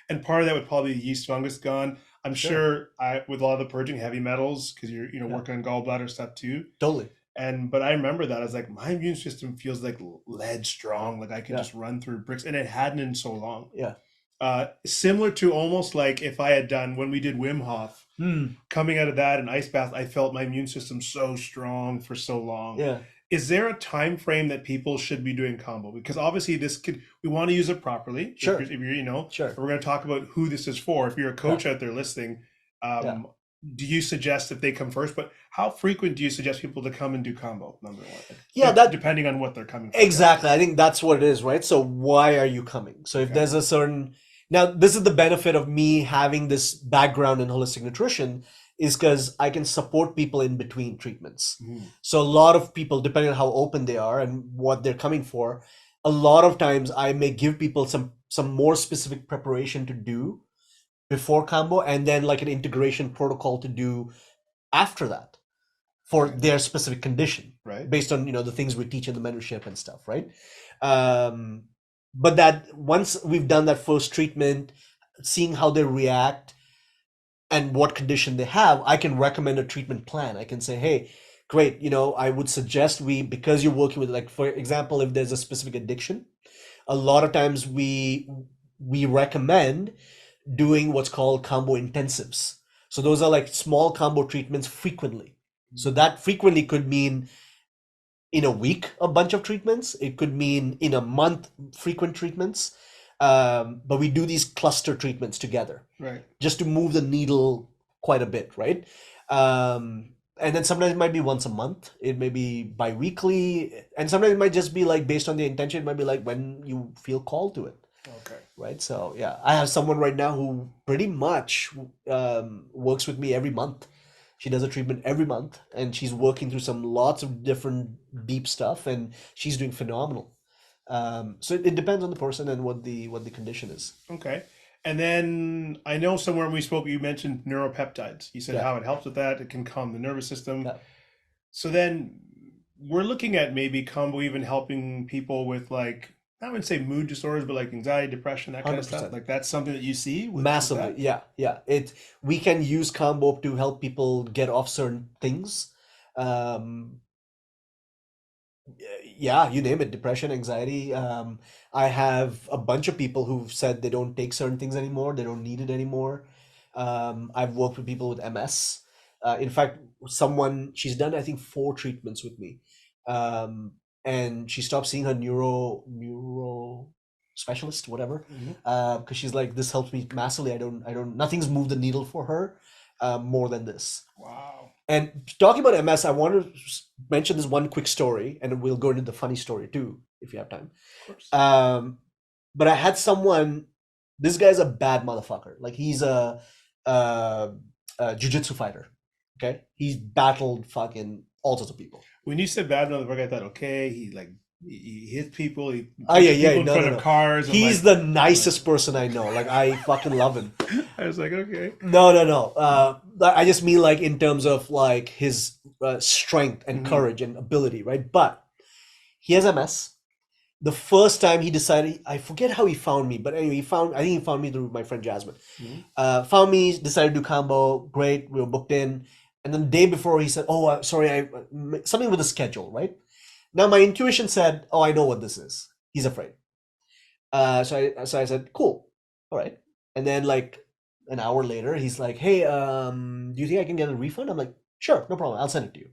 and part of that would probably be yeast fungus gone. I'm sure with a lot of the purging heavy metals, because you're working on gallbladder stuff too. Totally. But I remember that I was like, my immune system feels like lead strong, like I can just run through bricks, and it hadn't in so long. Yeah. Similar to almost like if I had done when we did Wim Hof, coming out of that an ice bath, I felt my immune system so strong for so long. Yeah. Is there a time frame that people should be doing Kambo? Because obviously we want to use it properly. Sure. If you're, sure. We're going to talk about who this is for. If you're a coach out there listening, do you suggest that they come first? But how frequent do you suggest people to come and do Kambo? Number one. That depending on what they're coming from. Exactly. I think that's what it is, right? So why are you coming? So if there's a certain, now this is the benefit of me having this background in holistic nutrition, is because I can support people in between treatments. So a lot of people, depending on how open they are and what they're coming for, a lot of times I may give people some more specific preparation to do before Kambo, and then like an integration protocol to do after that for their specific condition, right? Based on the things we teach in the mentorship and stuff, right? But that once we've done that first treatment, seeing how they react and what condition they have, I can recommend a treatment plan. I can say, hey, great, I would suggest because you're working with, like, for example, if there's a specific addiction, a lot of times we recommend doing what's called Kambo intensives. So those are like small Kambo treatments frequently. So that frequently could mean in a week a bunch of treatments. It could mean in a month frequent treatments. But we do these cluster treatments together, right? Just to move the needle quite a bit, right? And then sometimes it might be once a month. It may be bi-weekly, and sometimes it might just be like based on the intention. It might be like when you feel called to it. Okay. Right. So yeah, I have someone right now who pretty much works with me every month. She does a treatment every month, and she's working through lots of different deep stuff, and she's doing phenomenal. So it depends on the person and what the condition is. Okay. And then I know somewhere when we spoke, you mentioned neuropeptides. You said how it helps with that. It can calm the nervous system. Yeah. So then we're looking at maybe Kambo even helping people with, like, I wouldn't say mood disorders, but like anxiety, depression, that kind 100%. Of stuff. Like that's something that you see massively. Yeah. We can use Kambo to help people get off certain things. Yeah, you name it, depression, anxiety. I have a bunch of people who've said they don't take certain things anymore. They don't need it anymore. I've worked with people with MS. In fact, she's done, I think, 4 treatments with me. And she stopped seeing her neuro specialist, whatever, because she's like, this helps me massively. Nothing's moved the needle for her more than this. Wow. And talking about MS, I want to mention this one quick story, and we'll go into the funny story too, if you have time. Of course. But I had someone, this guy's a bad motherfucker. Like, he's a jiu-jitsu fighter. Okay. He's battled fucking all sorts of people. When you said bad motherfucker, I thought, okay, he like He hits people. He Oh yeah, pushes yeah. people in No, no, front of no. cars. He's the nicest person I know. Like I fucking love him. I was like, okay. No, no, no. I just mean like in terms of like his strength and Hmm. courage and ability, right? But he has MS. The first time he decided, I forget how he found me, but anyway, I think he found me through my friend Jasmine. Hmm. Found me, decided to do Kambo. Great, we were booked in. And then the day before, he said, "Oh, sorry, something with the schedule, right?" Now my intuition said, "Oh, I know what this is. He's afraid." So I said, "Cool, all right." And then like an hour later, he's like, "Hey, do you think I can get a refund?" I'm like, "Sure, no problem. I'll send it to you."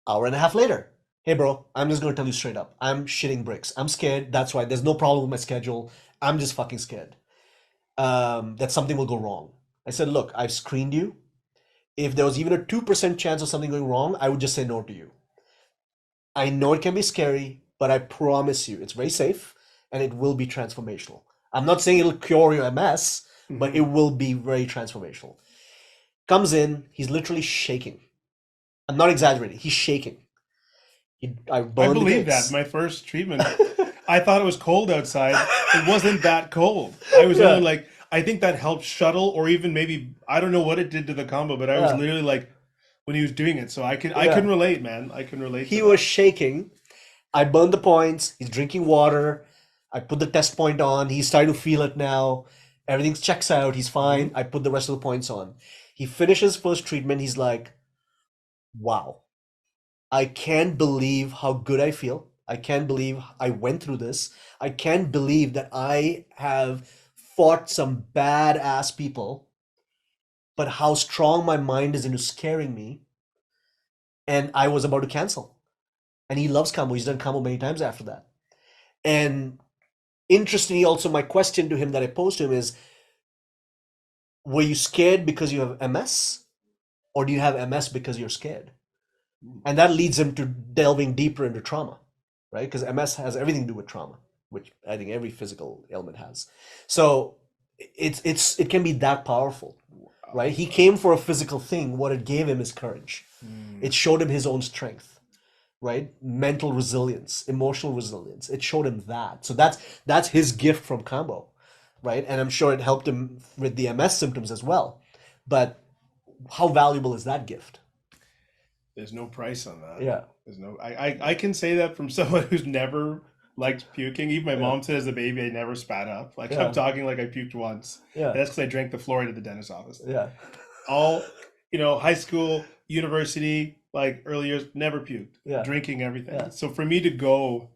Hour and a half later, "Hey, bro, I'm just gonna tell you straight up. I'm shitting bricks. I'm scared. That's why there's no problem with my schedule. I'm just fucking scared that something will go wrong." I said, "Look, I've screened you. If there was even a 2% chance of something going wrong, I would just say no to you. I know it can be scary, but I promise you it's very safe and it will be transformational. I'm not saying it'll cure your MS, but it Hmm. will be very transformational." Comes in, he's literally shaking. I'm not exaggerating. He's shaking. I I burned the believe that. gates. My first treatment, I thought it was cold outside. It wasn't that cold. I was only Yeah, like, I think that helped shuttle, or even maybe I don't know what it did to the combo, but I was yeah, literally like when he was doing it. So I can yeah. relate, man. I can relate to He was that. shaking. I burned the points. He's drinking water. I put the test point on. He's starting to feel it now. Everything checks out. He's fine. Hmm. I put the rest of the points on. He finishes first treatment. He's like, "Wow, I can't believe how good I feel. I can't believe I went through this. I can't believe that I have fought some badass people, but how strong my mind is into scaring me. And I was about to cancel." And he loves Kambo. He's done Kambo many times after that. And interestingly, also, my question to him that I posed to him is, were you scared because you have MS? Or do you have MS because you're scared? And that leads him to delving deeper into trauma, right? Because MS has everything to do with trauma, which I think every physical ailment has. So it can be that powerful, right? Wow. He came for a physical thing. What it gave him is courage. Hmm. It showed him his own strength, right? Mental resilience, emotional resilience. It showed him that. So that's his gift from Kambo, right? And I'm sure it helped him with the MS symptoms as well. But how valuable is that gift? There's no price on that. Yeah, There's no. I can say that from someone who's never liked puking. Even my yeah, mom said as a baby, I never spat up. Like I'm yeah, talking like I puked once, yeah, and that's because I drank the fluoride at the dentist's office. yeah, All high school, university, like early years, never puked. yeah, Drinking everything. yeah, So for me to go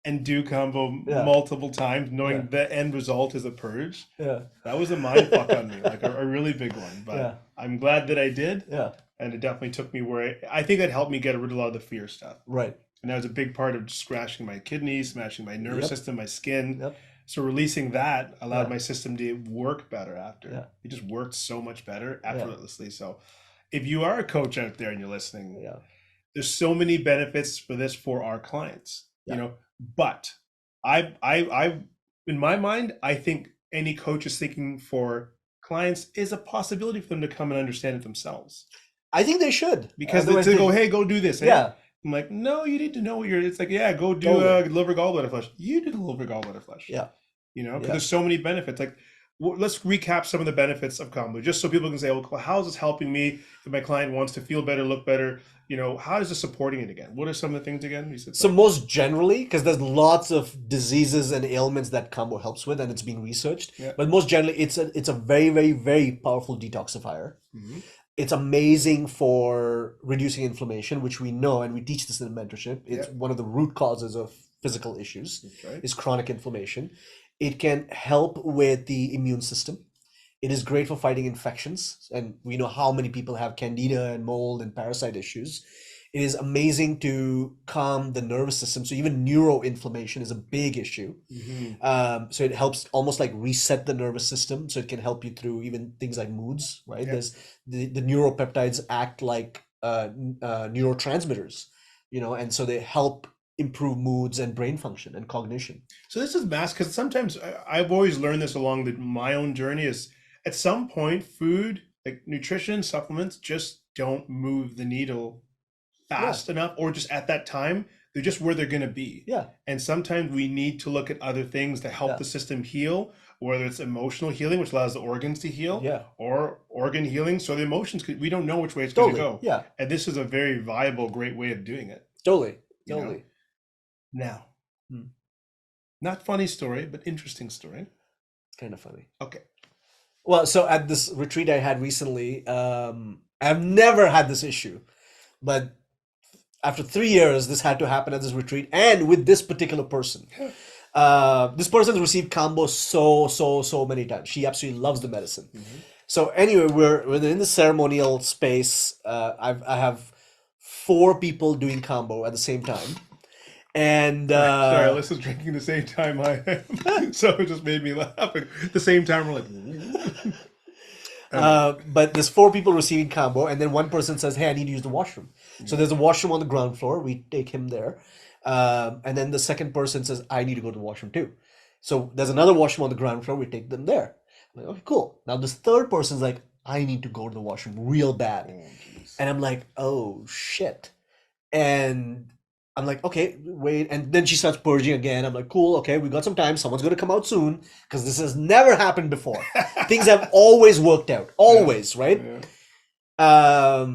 and do combo yeah, multiple times, yeah, knowing the end result is a purge, yeah, that was a mind fuck on me, like a really big one. But yeah, I'm glad that I did, yeah, and it definitely took me where I think that helped me get rid of a lot of the fear stuff. right. And that was a big part of just scratching my kidneys, smashing my nervous Yep, system, my skin. yep, So releasing that allowed yeah, my system to work better after. yeah, It just worked so much better yeah, effortlessly. So if you are a coach out there and you're listening, yeah, there's so many benefits for this for our clients, yeah. but I in my mind, I think any coach is thinking for clients is a possibility for them to come and understand it themselves. I think they should. Because Otherwise, to go, they, hey, go do this, hey. yeah, I'm like, no, you need to know what you're. It's like, yeah, go do totally. liver gallbladder flush. You do the liver gallbladder flush, Yeah, because yeah, there's so many benefits. Like, let's recap some of the benefits of combo, just so people can say, well, how is this helping me? If my client wants to feel better, look better, how is this supporting it again? What are some of the things again? You said, so sorry. most generally, because there's lots of diseases and ailments that Kambo helps with, and it's being researched. Yeah. But most generally, it's a very very very powerful detoxifier. Hmm. It's amazing for reducing inflammation, which we know, and we teach this in mentorship. Yeah. It's one of the root causes of physical issues That's right. is chronic inflammation. It can help with the immune system. It is great for fighting infections, and we know how many people have candida and mold and parasite issues. It is amazing to calm the nervous system. So even neuroinflammation is a big issue. Hmm. So it helps almost like reset the nervous system. So it can help you through even things like moods, right? Yeah. There's the neuropeptides act like neurotransmitters, and so they help improve moods and brain function and cognition. So this is mass because sometimes I've always learned this along my own journey is at some point food like nutrition supplements just don't move the needle Yeah, fast enough or just at that time They're just where they're going to be. Yeah. And sometimes we need to look at other things to help Yeah. the system heal, whether it's emotional healing, which allows the organs to heal, Yeah. or organ healing. So the emotions, we don't know which way it's going to Totally. go. Yeah. And this is a very viable, great way of doing it. Totally. you know? Totally. Now, Hmm. not funny story, but interesting story. Kind of funny. Okay. Well, so at this retreat I had recently, I've never had this issue, but after 3 years, this had to happen at this retreat, and with this particular person. This person has received Kambo so many times. She absolutely loves the medicine. Mm-hmm. So anyway, we're in the ceremonial space. I have 4 people doing Kambo at the same time, and sorry, Alyssa's drinking the same time I am, so it just made me laugh. At the same time, we're like. But there's 4 people receiving Kambo, and then one person says, "Hey, I need to use the washroom." So there's a washroom on the ground floor. We take him there, and then the second person says, "I need to go to the washroom too." So there's another washroom on the ground floor. We take them there. I'm like, okay, cool. Now this third person's like, "I need to go to the washroom real bad," and I'm like, "Oh shit!" And I'm like, okay, wait. And then she starts purging again. I'm like, cool, okay, we got some time. Someone's going to come out soon because this has never happened before. Things have always worked out, always, right? Yeah.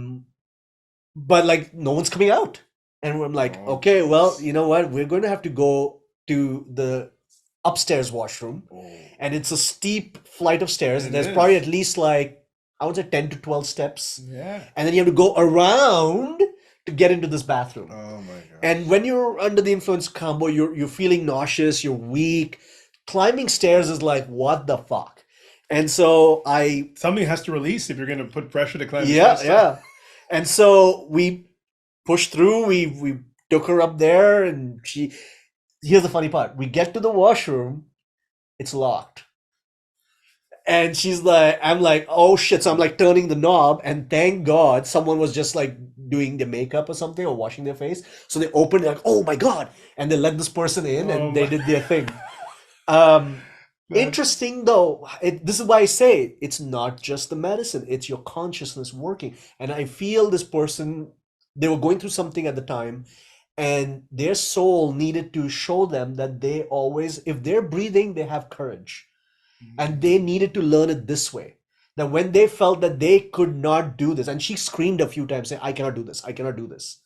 But like, no one's coming out. And I'm like, okay, well, you know what? We're going to have to go to the upstairs washroom. And it's a steep flight of stairs. There's probably at least like, I would say 10 to 12 steps. Yeah. And then you have to go around to get into this bathroom. Oh my god. And when you're under the influence of Kambo, you're feeling nauseous, you're weak. Climbing stairs is like, what the fuck? And so something has to release if you're going to put pressure to climb. Yeah. And so we pushed through. We took her up there, and here's the funny part. We get to the washroom, it's locked. And she's like, I'm like, oh shit. So I'm like turning the knob, and thank God someone was just like doing the makeup or something or washing their face. So they opened it like, oh my God. And they let this person in and they did their thing. Interesting though. This is why I say it's not just the medicine, it's your consciousness working. And I feel this person, they were going through something at the time, and their soul needed to show them that they always, if they're breathing, they have courage. And they needed to learn it this way. That when they felt that they could not do this, and she screamed a few times saying, I cannot do this, I cannot do this.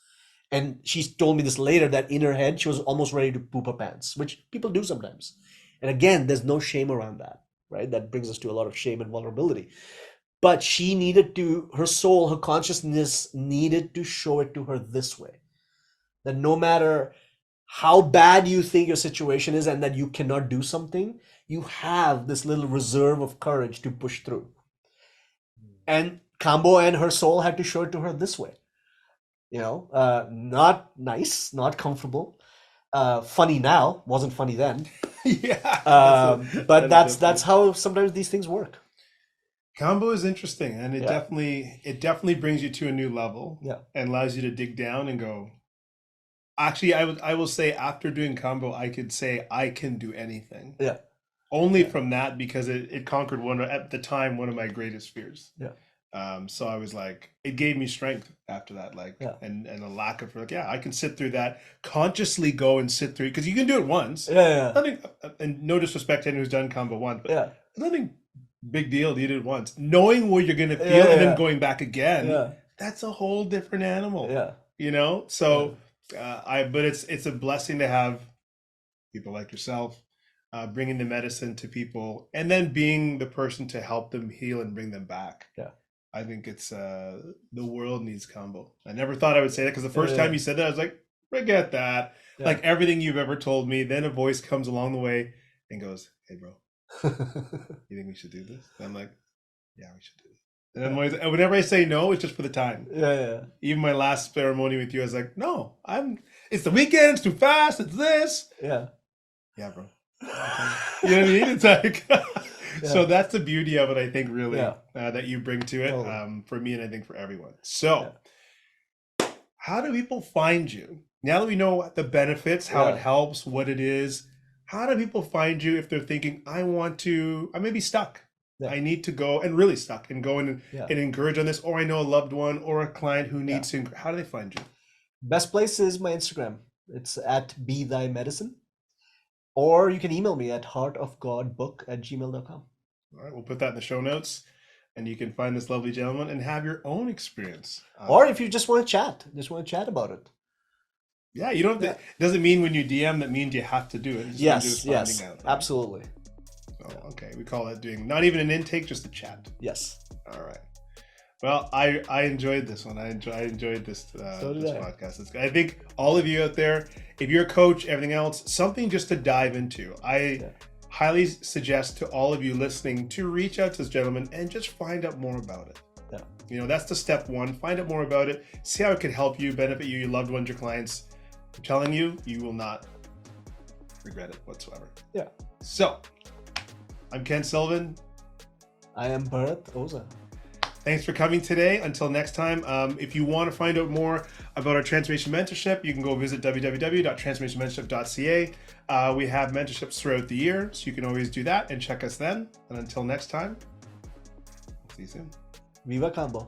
And she told me this later, that in her head, she was almost ready to poop her pants, which people do sometimes. And again, there's no shame around that, right? That brings us to a lot of shame and vulnerability. But she needed to, her soul, her consciousness needed to show it to her this way. That no matter how bad you think your situation is and that you cannot do something, you have this little reserve of courage to push through. And Kambo and her soul had to show it to her this way. Not nice, not comfortable. Funny now, wasn't funny then. Yeah. But that's how sometimes these things work. Kambo is interesting, and it definitely brings you to a new level. Yeah. And allows you to dig down and go. Actually, I will say after doing Kambo, I could say I can do anything. Yeah. Only from that, because it conquered at the time one of my greatest fears. Yeah. So I was like, it gave me strength after that, and a lack of I can sit through that, consciously go and sit through, because you can do it once. Yeah. Nothing, and no disrespect to anyone who's done Kambo once, but nothing big deal. You did it once, knowing what you're gonna feel, and then going back again. Yeah. That's a whole different animal. Yeah. So but it's a blessing to have people like yourself. Bringing the medicine to people, and then being the person to help them heal and bring them back. Yeah, I think it's the world needs Kambo. I never thought I would say that, because the first time you said that, I was like, forget that. Yeah. Like everything you've ever told me. Then a voice comes along the way and goes, "Hey, bro, you think we should do this?" And I'm like, "Yeah, we should do it." And then whenever I say no, it's just for the time. Yeah. Even my last ceremony with you, I was like, "No, it's the weekend. It's too fast. It's this." Yeah, bro. You know what I mean? It's like so that's the beauty of it, I think, really, that you bring to it. Totally. For me, and I think for everyone. So how do people find you now that we know the benefits, how it helps, what it is? How do people find you if they're thinking, I may be stuck, I need to go, and really stuck, and go and encourage on this, or I know a loved one or a client who needs to? How do they find you? Best place is my Instagram. It's at Be Thy Medicine. Or you can email me at heartofgodbook@gmail.com. All right, we'll put that in the show notes, and you can find this lovely gentleman and have your own experience. Or if you just want to chat about it. Yeah, you don't. It doesn't mean when you DM that means you have to do it. It just Yes, means finding out, right? absolutely. So, okay, we call that doing not even an intake, just a chat. Yes. All right. Well, I enjoyed this one. I enjoyed this this podcast. I think all of you out there, if you're a coach, everything else, something just to dive into. I highly suggest to all of you listening to reach out to this gentleman and just find out more about it. Yeah. You know, that's the step one. Find out more about it. See how it could help you, benefit you, your loved ones, your clients. I'm telling you, you will not regret it whatsoever. Yeah. So, I'm Ken Sullivan. I am Bharat Oza. Thanks for coming today. Until next time, if you want to find out more about our Transformation Mentorship, you can go visit www.transformationmentorship.ca. We have mentorships throughout the year, so you can always do that and check us then. And until next time, see you soon. Viva Kambo.